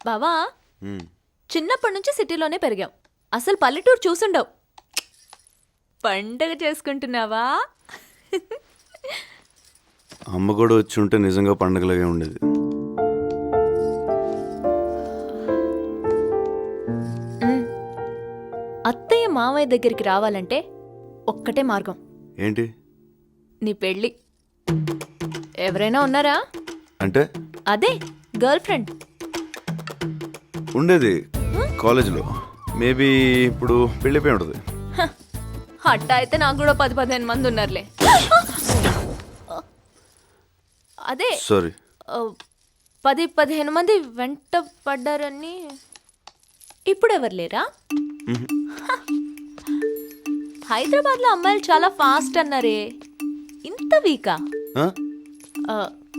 బావా చిన్నప్పటి నుంచి సిటీలోనే పెరిగాం. అసలు పల్లెటూరు చూసుండవు. పండగ చేసుకుంటున్నావా? అమ్మ కూడా వచ్చి ఉంటే నిజంగా పండగలాగే ఉండేది. అత్తయ్య మావయ్య దగ్గరికి రావాలంటే ఒక్కటే మార్గం. ఏంటి? నీ పెళ్ళి. ఎవరైనా ఉన్నారా? అంటే అదే గర్ల్ ఫ్రెండ్ ఉండేది కాలేజీలో. మేబీ ఇప్పుడు పెళ్ళిపోయి ఉంటుంది. అట్టా అయితే నాకు కూడా 10-15 మంది ఉన్నారులే. అదే సారీ, 10-15 మంది వెంట పడ్డారని. ఇప్పుడు ఎవరు లేరా? హైదరాబాద్లో అమ్మాయిలు చాలా ఫాస్ట్ అన్నారే, ఇంత వీకా?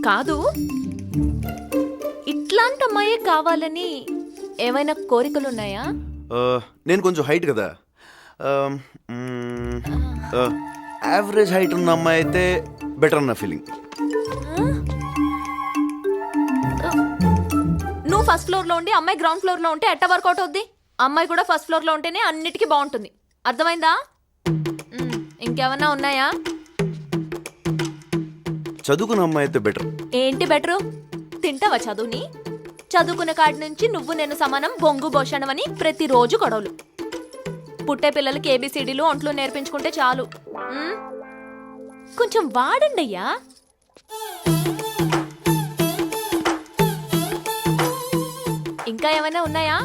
కాదు, ఇట్లాంటి అమ్మాయే కావాలని ఏమైనా కోరికలున్నాయా? నేను కొంచెం హైట్ కదా, యావరేజ్ హైట్ ఉన్న అమ్మాయి అయితే బెటర్ అన్న ఫీలింగ్. నువ్వు ఫస్ట్ ఫ్లోర్లో ఉండి అమ్మాయి గ్రౌండ్ ఫ్లోర్లో ఉంటే ఎట్ట వర్కౌట్ అవుద్ది? అమ్మాయి కూడా ఫస్ట్ ఫ్లోర్లో ఉంటేనే అన్నిటికీ బాగుంటుంది. అర్థమైందా? ఇంకేమన్నా ఉన్నాయా? చదువుకున్న అమ్మాయి అయితే బెటర్. ఏంటి బెటరు? తింటావా చదువుని? చదువుకున్న కాడి నుంచి నువ్వు నేను సమానం, బొంగు భోషణం అని ప్రతిరోజు గొడవలు. పుట్టే పిల్లలకి ఏబిసిడీలు ఒంట్లో నేర్పించుకుంటే చాలు. కొంచెం వాడండి అయ్యా. ఇంకా ఏమైనా ఉన్నాయా?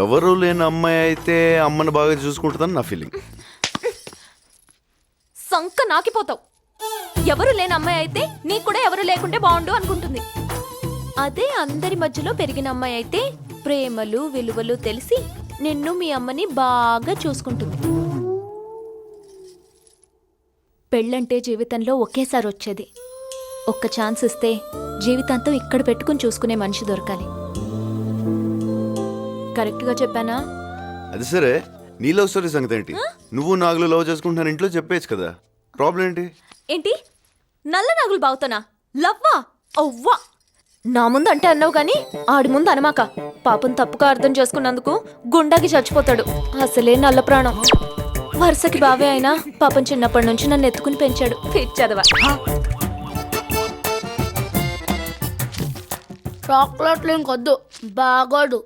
ఎవరు లేని అమ్మాయి అయితే అమ్మని బాగా చూసుకుంటుందని నా ఫీలింగ్. సంక నాకిపోతావు. ఎవరు లేని అమ్మాయి అయితే నీకు కూడా ఎవరు లేకుంటే బాగుండు అనుకుంటుంది. అదే అందరి మధ్యలో పెరిగిన అమ్మాయి అయితే ప్రేమలు విలువలు తెలిసి నిన్ను మీ అమ్మని బాగా చూసుకుంటుంది. పెళ్ళంటే జీవితంలో ఒకేసారి వచ్చేది. ఒక్క ఛాన్స్ ఇస్తే జీవితాంతం ఇక్కడ పెట్టుకుని చూసుకునే మనిషి దొరకాలి. కరెక్ట్గా చెప్పానా? అది సరే, నీ లవ్ స్టోరీ సంగతి ఏంటి? నువ్వు నాగులు లవ్ చేసుకుంటున్నాను ఇంట్లో చెప్పేచ్చు కదా, ప్రాబ్లం ఏంటి? ఏంటి నల్ల నాగులు బాగుతానా? లవ్వా? అవ్వా! నా ముందు అంటే అన్నావు కానీ ఆడి ముందు అనమాక. పాపం తప్పుగా అర్థం చేసుకున్నందుకు గుండాకి చచ్చిపోతాడు. అసలే నల్ల ప్రాణం. వరుసకి బావే అయినా పాపం చిన్నప్పటి నుంచి నన్ను ఎత్తుకుని పెంచాడు. చదవా చాక్లెట్లు ఇంకొద్దు, బాగోడు.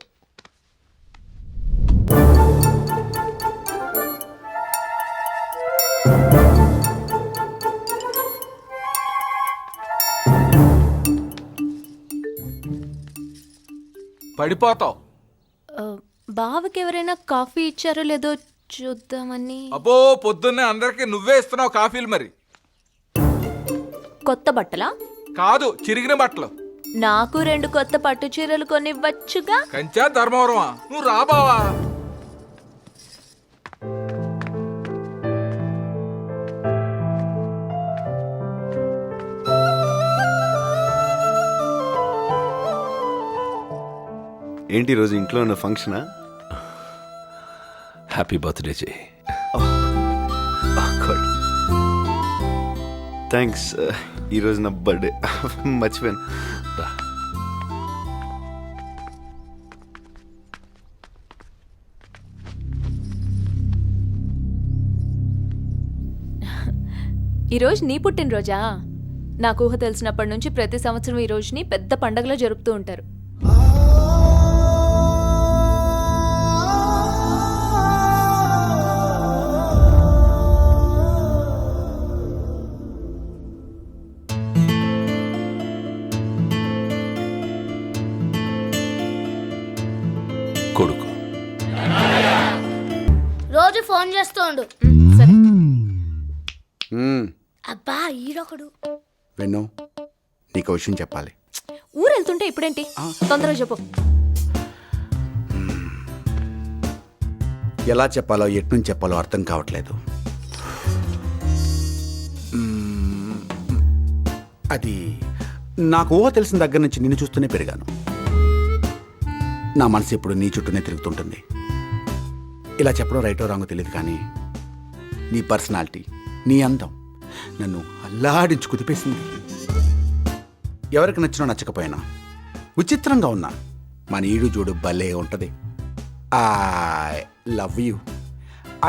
పడిపోతావు. బావకి ఎవరైనా కాఫీ ఇచ్చారో లేదో చూద్దామని. అబ్బో, పొద్దున్నే అందరికి నువ్వే ఇస్తున్నావు కాఫీలు. మరి కొత్త బట్టలా? కాదు, చిరిగిన బట్టలు. నాకు 2 కొత్త పట్టు చీరలు కొనివ్వచ్చుగా. కంచా ధర్మవరమా? నువ్వు రాబావా? ఏంటి ఈరోజు ఇంట్లో ఉన్న ఫంక్షనా? హ్యాపీ బర్త్డే జై. థ్యాంక్స్. ఈరోజు నా బర్త్డే మర్చిపోయాను. ఈరోజు నీ పుట్టినరోజా? నాకు ఊహ తెలిసినప్పటి నుంచి ప్రతి సంవత్సరం ఈ రోజుని పెద్ద పండగలో జరుపుతూ ఉంటారు. కొడుకు రోజు ఫోన్ చేస్తుండు. సరే. అబ్బా ఈడొకడు. వెన్ను, నీకు విషయం చెప్పాలి. ఊరు వెళ్తుంటే ఇప్పుడేంటి? తొందరగా చెప్పు. ఎలా చెప్పాలో ఎట్నుంచి చెప్పాలో అర్థం కావట్లేదు. అది నాకు ఊహ తెలిసిన దగ్గర నుంచి నిన్ను చూస్తూనే పెరిగాను. నా మనసు ఎప్పుడు నీ చుట్టూనే తిరుగుతుంటుంది. ఇలా చెప్పడం రైటో రాంగో తెలియదు, కానీ నీ పర్సనాలిటీ, నీ అందం నన్ను అల్లాడించి కుదిపేసింది. ఎవరికి నచ్చినా నచ్చకపోయినా విచిత్రంగా ఉన్నా మన ఈడు చూడు భలే ఉంటది. I love you,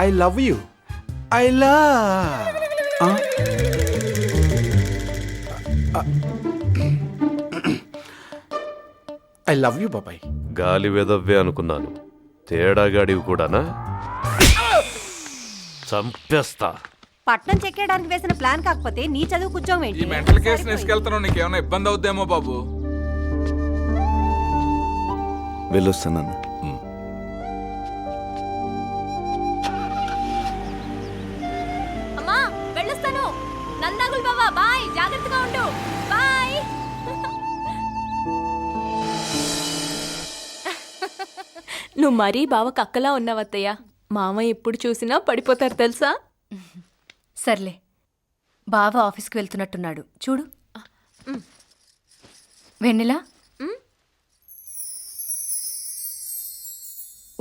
I love you, I love. I love you బాబాయ్. గాలి వెదవ్వే అనుకున్నాను, తేడాగాడివి కూడానా? చంపేస్తా. పట్నం చెక్కేయడానికి వేసిన ప్లాన్ కాకపోతే నీ చదువు కూర్చోం ఈ ఏంటి? మెంటల్ కేసు తీసుకెళ్తున్నావు, నీకేమైనా ఇబ్బంది అవుద్దేమో బాబు. వెళ్ళొస్తానన్న. అమ్మా వెళ్ళొస్తాను. నల్నాగుల్ బావా బాయ్, జాగ్రత్తగా ఉండు. బాయ్. నువ్వు మరీ బావ కక్కలా ఉన్నావత్తయ్య. మామ ఎప్పుడు చూసినా పడిపోతారు తెలుసా? సర్లే, బావ ఆఫీస్కి వెళ్తున్నట్టున్నాడు చూడు. వెన్నెలా,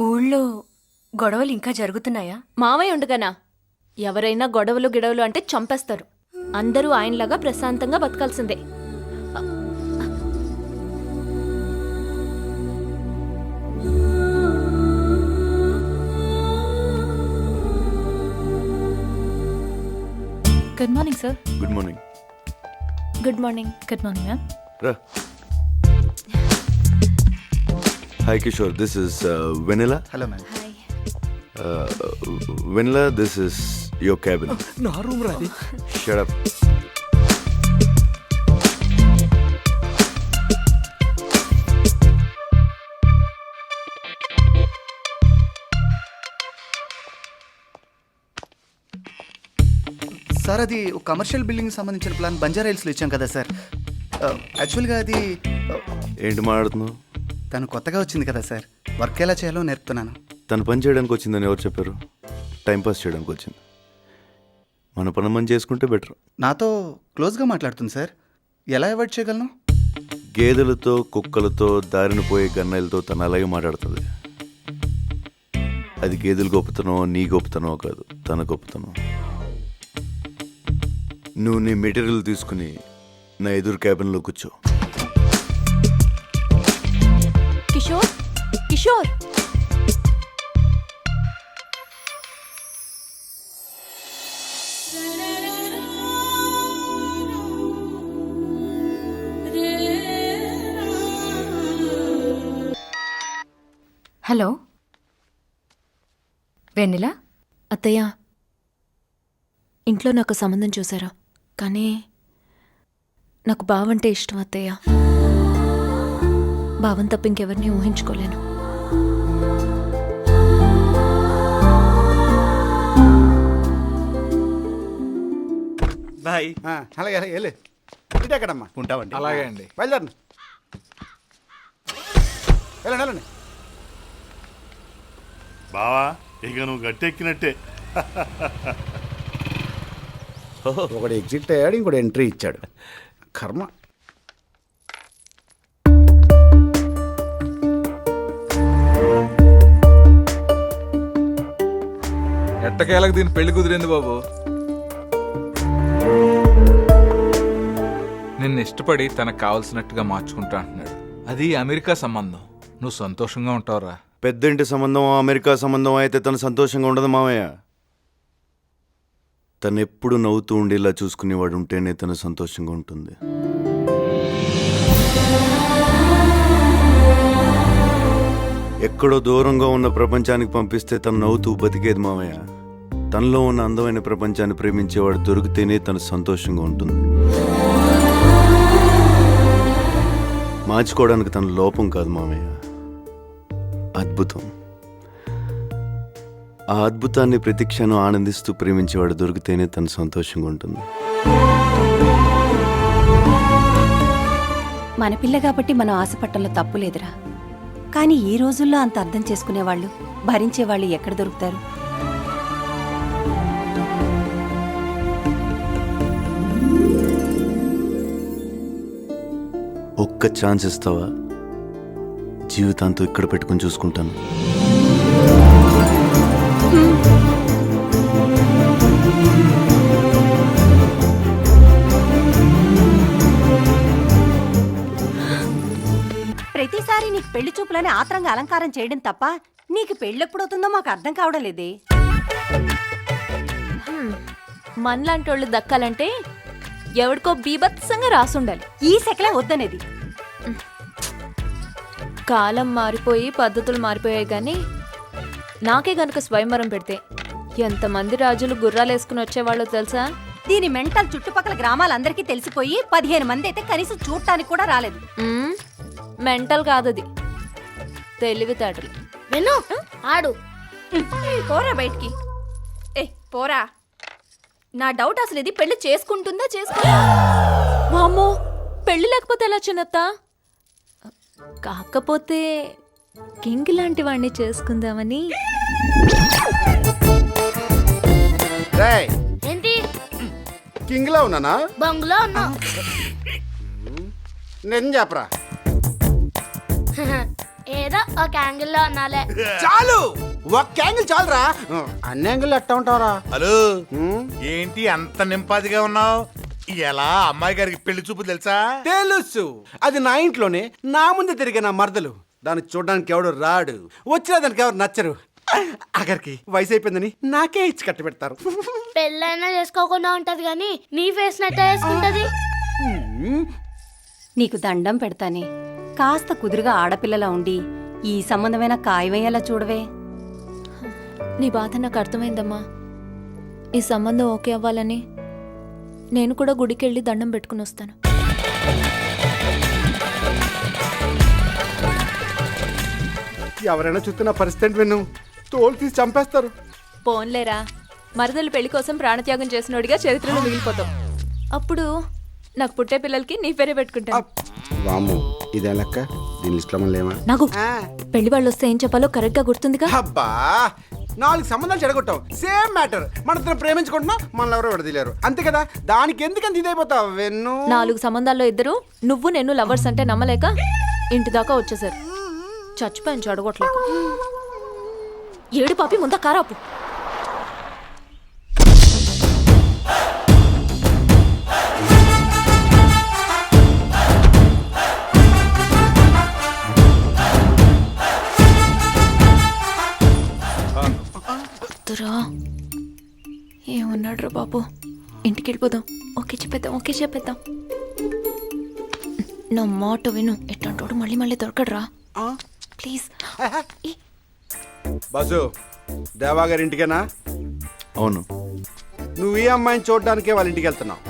ఊళ్ళో గొడవలు ఇంకా జరుగుతున్నాయా? మామయ్య ఉండగానా? ఎవరైనా గొడవలు గిడవలు అంటే చంపేస్తారు. అందరూ ఆయనలాగా ప్రశాంతంగా బతకాల్సిందే. Good morning sir. Good morning. Good morning. Good morning ma'am. రా. Hi Kishore, this is Vanilla. Hello ma'am. Vanilla, this is your cabin. నా రూమ్ రాది. Shut up. సార్ అది ఒక కమర్షియల్ బిల్డింగ్ సంబంధించిన ప్లాన్ బంజారా హిల్స్లో ఇచ్చాం కదా సార్. యాక్చువల్గా అది ఏంటి మాట్లాడుతున్నావు? తను కొత్తగా వచ్చింది కదా సార్, వర్క్ ఎలా చేయాలో నేర్పుతున్నాను. తను పని చేయడానికి వచ్చిందని ఎవరు చెప్పారు? టైంపాస్ చేయడానికి వచ్చింది. మన పని మనం చేసుకుంటే బెటర్. నాతో క్లోజ్గా మాట్లాడుతుంది సార్, ఎలా అవాయిడ్ చేయగలను? గేదెలతో, కుక్కలతో, దారిన పోయే గన్నెలతో తను అలాగే మాట్లాడుతుంది. అది గేదెలు గొప్పతనో నీ గొప్పతనో కాదు, తన గొప్పతనం. నువ్వు నీ మెటీరియల్ తీసుకుని నా ఎదురు క్యాబిన్లో కూర్చో. కిషోర్, కిషోర్. హలో వెన్నెలా. అత్తయ్య, ఇంట్లో నాకు సంబంధం చూసారా? కానీ నాకు బావంటే ఇష్టం అత్తయ్య. బావం తప్ప ఇంకెవరిని ఊహించుకోలేను. బాయ్. అలాగే అలాగే వెళ్ళి. ఇటు ఎక్కడమ్మా? ఉంటామండి. అలాగే అండి. బయలుదేరండి. వెళ్ళండి వెళ్ళండి. బావా ఇక నువ్వు గట్టెక్కినట్టే. ఒకడు ఎగ్జిట్ అయ్యాడు, ఇంకోటి ఎంట్రీ ఇచ్చాడు. కర్మ. ఎట్టకేలకు దీని పెళ్లి కుదిరింది బాబు. నిన్ను ఇష్టపడి తనకు కావలసినట్టుగా మార్చుకుంటా అంటున్నాడు. అది అమెరికా సంబంధం. నువ్వు సంతోషంగా ఉంటావురా. పెద్దంటి సంబంధం అమెరికా సంబంధం అయితే తను సంతోషంగా ఉండదు మామయ్య. తను ఎప్పుడు నవ్వుతూ ఉండేలా చూసుకునేవాడు ఉంటేనే తను సంతోషంగా ఉంటుంది. ఎక్కడో దూరంగా ఉన్న ప్రపంచానికి పంపిస్తే తను నవ్వుతూ బతికేది మామయ్య. తనలో ఉన్న అందమైన ప్రపంచాన్ని ప్రేమించేవాడు దొరికితేనే తను సంతోషంగా ఉంటుంది. మార్చుకోవడానికి తన లోపం కాదు మామయ్య, అద్భుతం. ఆ అద్భుతాన్ని ప్రతి క్షణం ఆనందిస్తూ ప్రేమించేవాడు దొరికితేనే తను సంతోషంగా ఉంటుంది. మన పిల్ల కాబట్టి మనం ఆశపట్టంలో తప్పు లేదురా. కానీ ఈ రోజుల్లో అంత అర్థం చేసుకునేవాళ్ళు, భరించేవాళ్ళు ఎక్కడ దొరుకుతారు? ఒక్క ఛాన్స్ ఇస్తావా? జీవితాంతో ఇక్కడ పెట్టుకుని చూసుకుంటాను. ప్రతిసారి నీకు పెళ్లి చూపులని ఆత్రంగా అలంకారం చేయడం తప్ప నీకు పెళ్ళెప్పుడవుతుందో మాకు అర్థం కావడం లేదే. మనలాంటోళ్ళు దక్కాలంటే ఎవడికో బీభత్సంగా రాసుండాలి. ఈ సెకలే వద్దనేది. కాలం మారిపోయి పద్ధతులు మారిపోయాయి కానీ నాకే గనుక స్వయంవరం పెడితే ఎంతమంది రాజులు గుర్రాలేసుకుని వచ్చేవాళ్ళో తెలుసా? దీని మెంటల్ చుట్టుపక్కల గ్రామాలందరికీ తెలిసిపోయి 15 మంది అయితే కనీసం చూడటానికి కూడా రాలేదు. మెంటల్ కాదది, తెలివితేటలు. విను ఆడు. పోరా బయటికి. ఏ పోరా. నా డౌట్ అసలు ఇది పెళ్లి చేసుకుంటుందా వామ్మో, పెళ్లి లేకపోతే ఎలా చిన్నత్త? కాకపోతే కింగ్ లాంటి వాడిని చేసుకుందామని. రేయ్, ఏంటి కింగ్ లో ఉన్నానా? బంగ్లో ఉన్నా. నేను చెప్పరా. ఏదో ఒక యాంగిల్ లో ఉన్నాలే. చాలు, ఒక్క యాంగిల్ చాలురా. అన్ని యాంగిల్ ఎట్టా ఉంటావరా? హలో, ఏంటి అంత నింపాదిగా ఉన్నావు? ఎలా అమ్మాయి గారికి పెళ్లి చూపు తెలుసా? తెలుసు, అది నా ఇంట్లోనే నా ముందు తిరిగే నా మరదలు. దాన్ని చూడడానికి ఎవడు రాడు, వచ్చినా దానికి ఎవరు నచ్చరు. అక్కడికి వయసు అయిపోయిందని నాకే ఇచ్చి కట్ట పెడతారు. పెళ్ళైనా చేసుకోకుండా ఉంటది కానీ నీ ఫేస్ నట్ట వేసుకుంటది. నీకు దండం పెడతానే, కాస్త కుదురుగా ఆడపిల్లలా ఉండి ఈ సంబంధమైన ఖాయమయ్యేలా చూడవే. నీ బాధ నాకు అర్థమైందమ్మా. ఈ సంబంధం ఓకే అవ్వాలని నేను కూడా గుడికెళ్ళి దండం పెట్టుకుని వస్తాను. ఎవరైనా చూస్తే నా పరిస్థితి విన్ను తోలు తీసి చంపేస్తారు. పోన్లేరా, మరదలు పెళ్లి కోసం ప్రాణత్యాగం చేసినోడిగా చరిత్రలో మిగిలిపోతాం. అప్పుడు నాకు పుట్టే పిల్లలకి నీ పేరే పెట్టుకుంటాను. వాము, ఇదే లెక్క. దీని లిస్ట్ లో మనం లేమా? నాకు పెళ్లి వాళ్ళు వస్తే ఏం చెప్పాలో కరెక్ట్ గా గుర్తుందిగా. అబ్బా, 4 సంబంధాలు చెడగొట్టాం. Same matter. మన ప్రేమించుకుంటున్నాం, మనల్ని ఎవరో విడదీలేరు, అంతే కదా. దానికి ఎందుకంత ఇదైపోతావు వెన్ను? 4 సంబంధాల్లో ఇద్దరు నువ్వు నేను లవర్స్ అంటే నమ్మలేక ఇంటి దాకా వచ్చేసారు. చచ్చిపోయాను చెడగొట్టలేక. ఏడు పాపి ముందా కారాపు. ఏమన్నాడు రా బాబు? ఇంటికి వెళ్ళిపోదాం. ఓకే చెప్పేద్దాం. నా మాట విను, ఎట్లాంటోడు మళ్ళీ మళ్ళీ దొరకడరా ప్లీజ్. బాసు, దేవా గారి ఇంటికేనా? అవును. నువ్వు ఈ అమ్మాయిని చూడడానికే వాళ్ళ ఇంటికి వెళ్తున్నావు,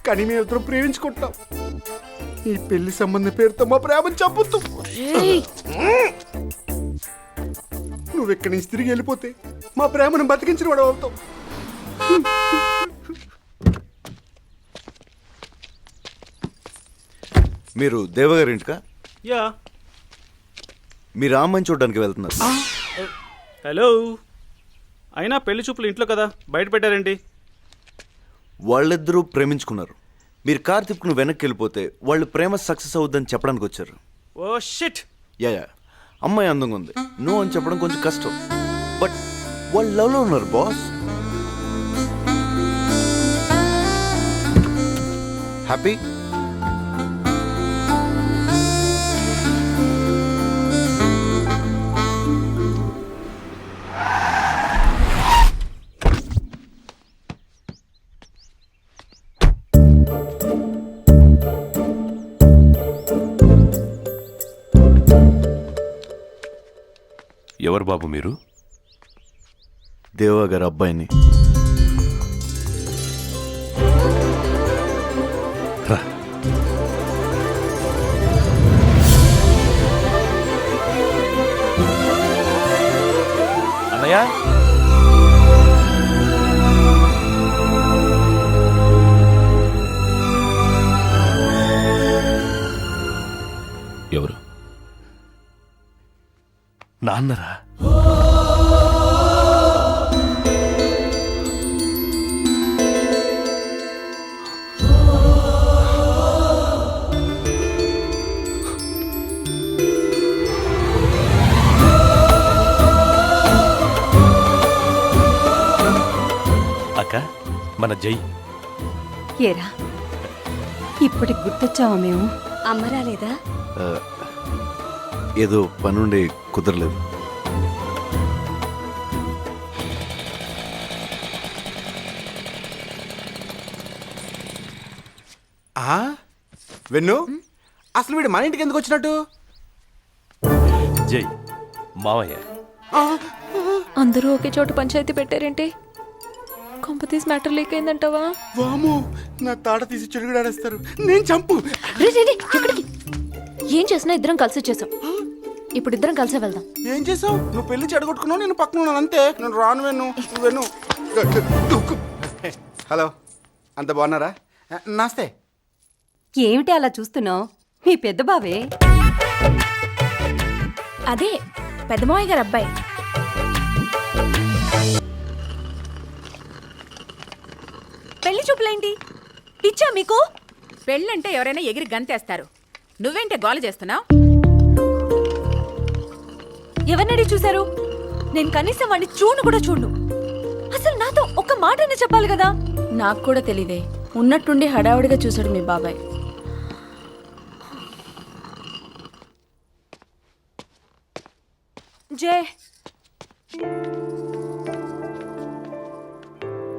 కానీ మేము ఇద్దరం ప్రేమించుకుంటాం. ఈ పెళ్లి సంబంధం పేరుతో మా ప్రేమను చంపుతూ నువ్వు ఇక్కడి నుంచి తిరిగి వెళ్ళిపోతే మా ప్రేమను బతికించిన వాడు అవుతావు. మీరు దేవగారి ఇంటికా? యా. మీరు అమ్మాయిని చూడడానికి వెళ్తున్నారు. హలో, అయినా పెళ్లి చూపులు ఇంట్లో కదా, బయట పెట్టారేంటి? వాళ్ళిద్దరూ ప్రేమించుకున్నారు. మీరు కార్ తిప్పుకుని వెనక్కి వెళ్ళిపోతే వాళ్ళు ప్రేమ సక్సెస్ అవుద్దని చెప్పడానికి వచ్చారు. Oh shit. యా, అమ్మాయి అందంగా ఉంది, నో అని చెప్పడం కొంచెం కష్టం. బట్ వాళ్ళు లవ్లో ఉన్నారు బాస్. హ్యాపీ? ఎవరు బాబు మీరు? దేవా గారి అబ్బాయిని. రా. అన్నయ్య, ఎవరు? నాన్నరా? అక్క, మన జై. ఏరా, ఇప్పటికి గుర్తొచ్చావా మేము? అమ్మరా లేదా? ఏదో పనుండి కుదరలేదు. వెన్ను, అసలు వీడు మన ఇంటికి ఎందుకు వచ్చినట్టు? జై మావయ్య. అందరూ ఒకే చోట పంచాయతీ పెట్టారేంటి? కొంపతీస్ మ్యాటర్ లీక్ అయిందంటావా? వాము, నా తాట తీసి చెడుగుడాడేస్తారు. నేను చంపు. రే, రే, రే, ఎక్కడికి? ఏం చేసినా ఇద్దరం కలిసి వచ్చేసాం. ఇప్పుడు ఇద్దరం కలిసే వెళ్దాం. ఏం చేసావు? నువ్వు పెళ్లి చెడగొట్టుకున్నావు, నేను పక్కన ఉన్నాను అంతే. నేను రాను వెన్ను. వెన్ను. హలో, అంత బాగున్నారా? నమస్తే. ఏమిటి అలా చూస్తున్నావు? మీ పెద్ద బావే. అదే పెద్దమావయ్య గారు అబ్బాయి. పెళ్లి చూపులేంటి? పిచ్చా మీకు? పెళ్ళంటే ఎవరైనా ఎగిరి గంతేస్తారు. నువ్వేంటే గోల చేస్తున్నావు? ఎవరినడి చూశారు? నేను కనీసం వాడిని చూడు కూడా చూడు. అసలు నాతో ఒక్క మాటనే చెప్పాలి కదా. నాకు కూడా తెలీదే, ఉన్నట్టుండి హడావుడిగా చూశాడు మీ బాబాయ్. జే,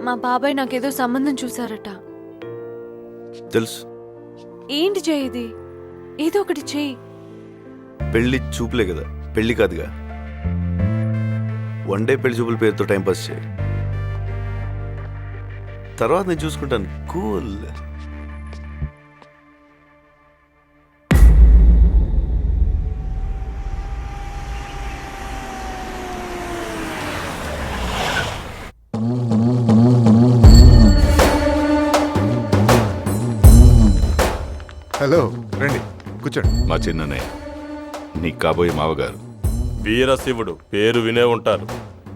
మా బాబాయ్ నాకేదో సంబంధం చూశారట. తెలుసు. ఏంటి జే ఇది? ఏదో ఒకటి చెయ్యి. పెళ్లి చూపులే కదా, పెళ్లి కాదుగా. వన్ డే పెళ్లి చూపుల పేరుతో టైంపాస్ చేయి. తర్వాత నేను చూసుకుంటాను. కూల్. హలో, రండి కూర్చోండి. మా చిన్ననే నీ కాబోయే మావగారు. వీరశివుడు పేరు వినే ఉంటారు.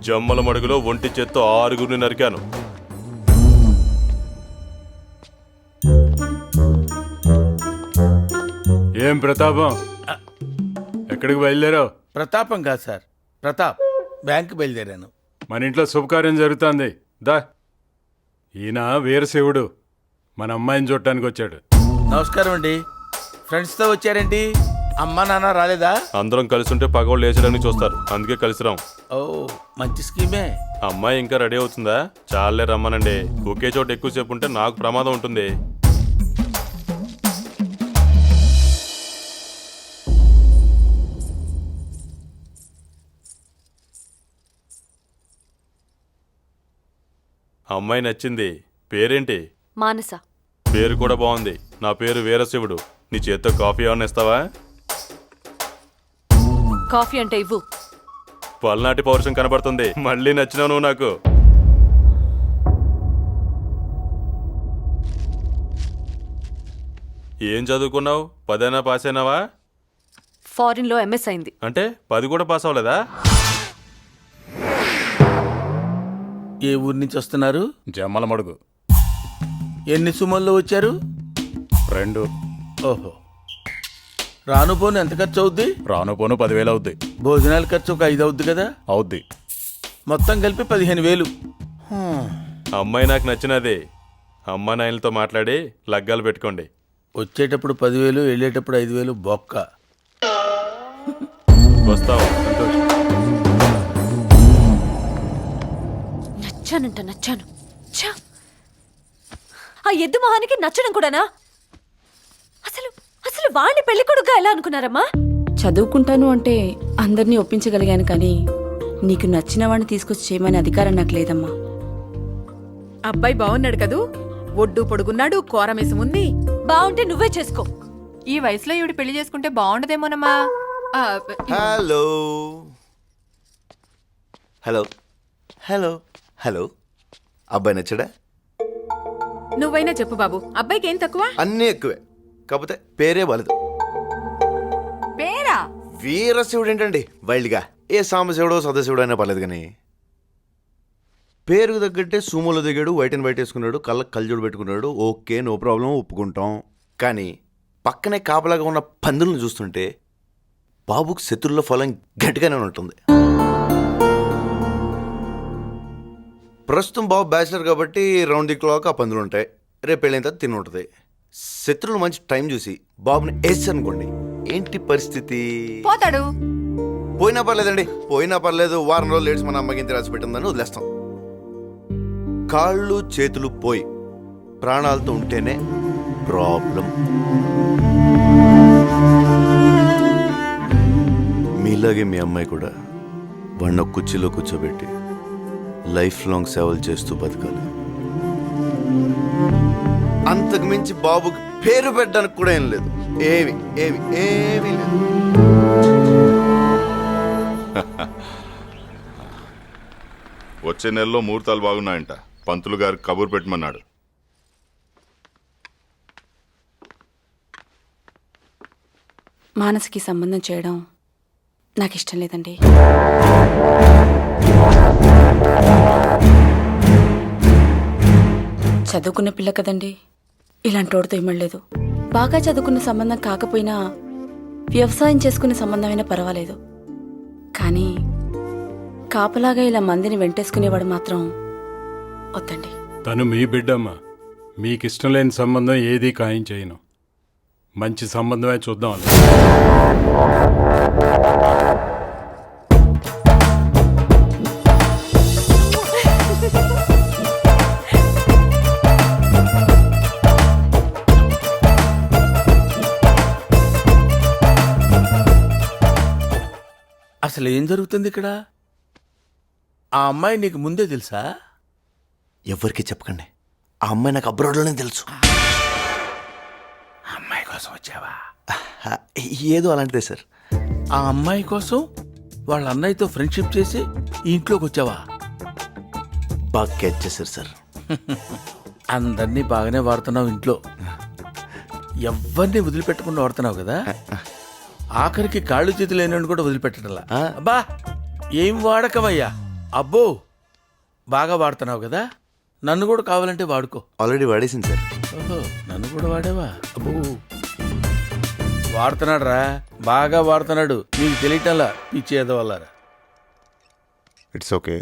జమ్మల మడుగులో ఒంటి చేత్తో 6 నరికాను. ఏం ప్రతాపం, ఎక్కడికి బయలుదేరావు? ప్రతాపం కాదు సార్, ప్రతాప్. బ్యాంక్ బయలుదేరాను. మన ఇంట్లో శుభకార్యం జరుగుతోంది. దా. ఈయన వీరశివుడు మన అమ్మాయిని చూడటానికి వచ్చాడు. నమస్కారం అండి. ఫ్రెండ్స్తో వచ్చారేంటి? అమ్మా నాన్న రాలేదా? అందరం కలిసి ఉంటే పగవాళ్ళు లేచడానికి చూస్తారు, అందుకే కలిసి రాం. ఓ, మంచి స్కీమే. అమ్మాయి ఇంకా రెడీ అవుతుందా? చాలే రమ్మనండి. ఒకే చోట ఎక్కువసేపు ఉంటే నాకు ప్రమాదం ఉంటుంది. అమ్మాయి నచ్చింది. పేరేంటి? మానస. పేరు కూడా బాగుంది. నా పేరు వీరశివుడు. నీ చేత్తో కాఫీ ఏమన్నా ఇస్తావా? కాఫీ అంటే ఇవ్వు. పల్నాటి పౌరుషం కనబడుతుంది. మళ్ళీ నచ్చినావు నువ్వు నాకు. ఏం చదువుకున్నావు? 10 పాస్ అయినావా? ఫారిన్ లో ఎంఎస్ అయింది. అంటే 10 కూడా పాస్ అవ్వలేదా? ఏ ఊరి నుంచి వస్తున్నారు? జమ్మల మడుగు. ఎన్ని సుమల్లో వచ్చారు? 2. ఓహో. రాను పోను ఎంత ఖర్చు అవుద్ది? రాను పోను 10,000 అవుద్ది. భోజనాల ఖర్చు ఒక 5 అవుద్ది కదా? అవుద్ది. మొత్తం కలిపి 15,000. అమ్మాయి నాకు నచ్చినది. అమ్మా నాయనలతో మాట్లాడి లగ్గాలు పెట్టుకోండి. వచ్చేటప్పుడు 10,000, వెళ్ళేటప్పుడు 5,000 బొక్క. వస్తావు? నచ్చాను. ఛ! ఆ ఎద్దు మొహానికి నచ్చడం కూడానా? అసలు వాణ్ణి పెళ్లి కొడుకుగా ఎలా అనుకున్నారమ్మా? చదువుకుంటాను అంటే అందరినీ ఒప్పించగలిగాను, కానీ నీకు నచ్చిన వాడిని తీసుకొచ్చి చేయమనే అధికారం నాకు లేదమ్మా. అబ్బాయి బాగున్నాడు కదూ? ఒడ్డు పొడుగున్నాడు, కోరమేసం ఉంది. బాగుంటే నువ్వే చేసుకో. ఈ వయసులో ఈవిడ పెళ్లి చేసుకుంటే బాగుండదేమోనమ్మా. Hello hello hello hello. అబ్బాయి నచ్చడా? నువ్వైనా చెప్పు బాబు, అబ్బాయికి ఏం తక్కువ? అన్నీ ఎక్కువే, కాకపోతే పేరే బాలేదు. పేరా? వీరశివుడు ఏంటండి వైల్డ్గా. ఏ సాంబశివుడో సదాశివుడో అయినా పర్లేదు, కానీ పేరుకు తగ్గట్టే సూమోలో దిగాడు, వైట్ అండ్ వైట్ వేసుకున్నాడు, కళ్ళకి కళ్ళజోడు పెట్టుకున్నాడు. ఓకే, నో ప్రాబ్లం, ఒప్పుకుంటాం. కానీ పక్కనే కాపలాగా ఉన్న పందులను చూస్తుంటే బాబుకు శత్రువుల ఫలం గట్టిగానే ఉంటుంది. ప్రస్తుతం బాబు బ్యాచిలర్ కాబట్టి రౌండ్ ది క్లాక్ ఆ పందులు ఉంటాయి. రేపు పెళ్ళైన తర్వాత తిని ఉంటుంది. శత్రువులు మంచి టైం చూసి బాబుని వేసి అనుకోండి, ఏంటి పరిస్థితి? పోతాడు. పోయినా పర్లేదండి, పోయినా పర్లేదు. వారం రోజులు లేట్స్ మన అమ్మకి ఇంత రాసి పెట్టిందని వదిలేస్తాం. కాళ్ళు చేతులు పోయి ప్రాణాలతో ఉంటేనే ప్రాబ్లం. మీలాగే మీ అమ్మాయి కూడా వాడిని ఒక కుర్చీలో కూర్చోబెట్టి లైఫ్ లాంగ్ సేవలు చేస్తూ బతకాలి. అంతకు మించి బాబుకి పేరు పెట్టడానికి కూడా ఏం లేదు. ఏమి ఏమి ఏమీ లేదు. వచ్చే నెలలో ముహూర్తాలు బాగున్నాయంట. పంతులు గారు కబురు పెట్టమన్నాడు. మానసికి సంబంధం చేయడం నాకు ఇష్టం లేదండి. చదువుకున్న పిల్ల కదండి, ఇలాంటి వాడితో ఇమ్మలేదు. బాగా చదువుకున్న సంబంధం కాకపోయినా వ్యవసాయం చేసుకునే సంబంధమైనా పర్వాలేదు, కానీ కాపలాగా ఇలా మందిని వెంటేసుకునేవాడు మాత్రం వద్దండి. తను మీ బిడ్డమ్మ, మీకిష్టం లేని సంబంధం ఏదీ ఖాయం చేయను. మంచి సంబంధమే చూద్దాం అని. అసలు ఏం జరుగుతుంది ఇక్కడ? ఆ అమ్మాయి నీకు ముందే తెలుసా? ఎవరికి చెప్పకండి. ఆ అమ్మాయి నాకు అబ్రాడ్లోనే తెలుసు. అమ్మాయి కోసం వచ్చావా? ఏదో అలాంటిదే సార్. ఆ అమ్మాయి కోసం వాళ్ళ అన్నయ్యతో ఫ్రెండ్షిప్ చేసి ఈ ఇంట్లోకి వచ్చావా? బాగా క్యాచ్ చేశారు సార్. అందరినీ బాగానే వాడుతున్నావు ఇంట్లో, ఎవరిని వదిలిపెట్టకుండా వాడుతున్నావు కదా. ఆఖరికి కాళ్ళు చేతులు లేని కూడా వదిలిపెట్టడంలా. అబ్బా ఏం వాడకమయ్యా. అబ్బో బాగా వాడుతున్నావు కదా, నన్ను కూడా కావాలంటే వాడుకో. ఆల్రెడీ వాడేసింది సార్. ఓహో, నన్ను కూడా వాడేవా? అబ్బో వాడుతున్నాడు రా, బాగా వాడుతున్నాడు. నీకు తెలియటంలా పిచ్చి ఏదో వల్లారా. It's okay.